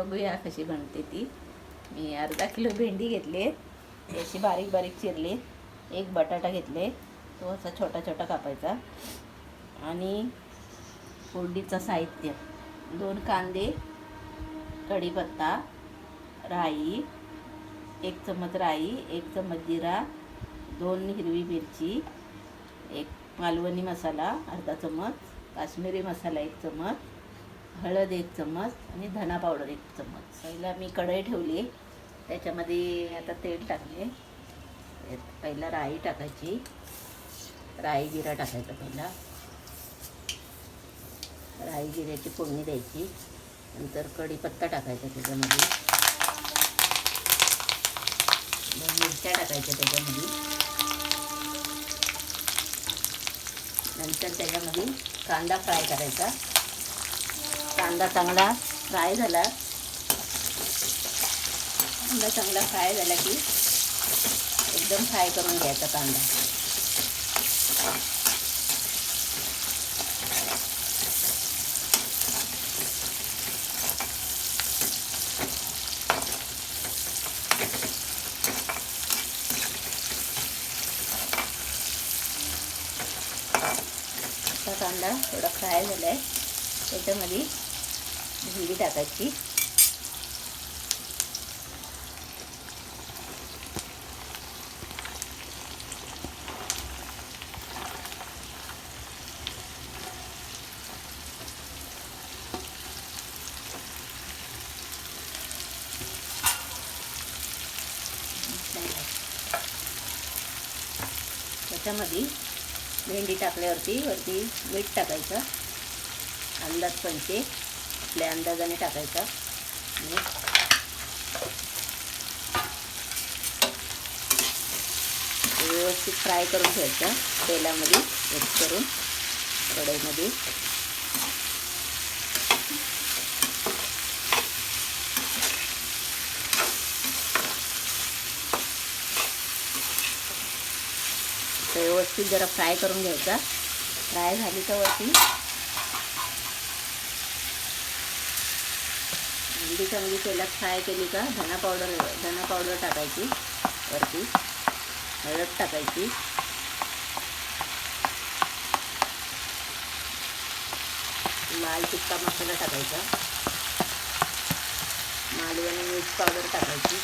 बघूया कशी बनते ती. मी अर्धा किलो भेंडी घेतली, अशी बारीक बारीक चिरली. एक बटाटा घेतले, तो असा छोटा छोटा कापायचा. आणि फोडणीचं साहित्य: 2 कांदे, कढीपत्ता, राई, 1 चम्मच राई, 1 चम्मच जिरा, 2 हिरवी मिरची, 1 मालवणी मसाला अर्धा चम्मच, काश्मीरी मसाला 1 चम्मच, हळद 1 चम्मच आणि धना पावडर 1 चम्मच. पहिला मी कढई ठेवली, त्याच्यामध्ये आता तेल टाकले. पहिला राई टाकायची, राई जिरा टाकायचा. पहिला राई जिऱ्याची फोडणी द्यायची. नंतर कढीपत्ता टाकायचा त्याच्यामध्ये, 2 मिरच्या टाकायच्या त्याच्यामध्ये. नंतर त्याच्यामध्ये कांदा फ्राय करायचा. कांदा चांगला फ्राय झाला, कांदा चांगला फ्राय झाला की एकदम फ्राय करून घ्यायचा कांदा. कांदा थोडा फ्राय झाला आहे, त्याच्यामध्ये भेंडी टाकायची. त्याच्यामध्ये भेंडी टाकल्यावरती वरती मीठ टाकायचं, अंदाज पंचे आपल्या अंदाजाने टाकायचा. व्यवस्थित फ्राय करून घ्यायचं तेलामध्ये मिक्स करून कढईमध्ये. व्यवस्थित जरा फ्राय करून घ्यायचा. फ्राय झाली तर वरती भेंडी चांगली तेलात फ्राय केली का धना पावडर टाकायची वरती, हळद टाकायची, लाल तिखट मसाला टाकायचा, मालवणी मिर्च पावडर टाकायची.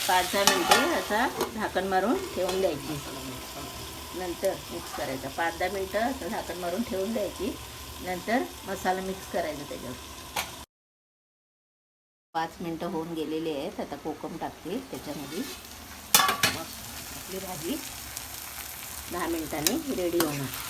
5-10 मिनटे असा झाकण मारून ठेवून द्यायची. नंतर मिक्स करायचा. 5-10 मिनटं असं झाकण मारून ठेवून द्यायची. नंतर मसाला मिक्स करायचा त्याच्यावर. 5 मिनटं होऊन गेलेली आहेत. आता कोकम टाकते त्याच्यामध्ये. मग आपली भाजी 10 मिनिटांनी रेडी होणार.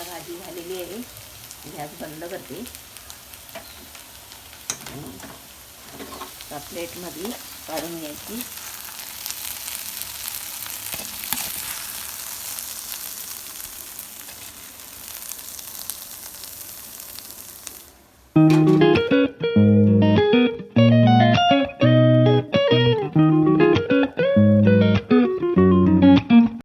भाजी झालेली आहे. गॅस बंद करते. प्लेटमध्ये काढून घ्यायची.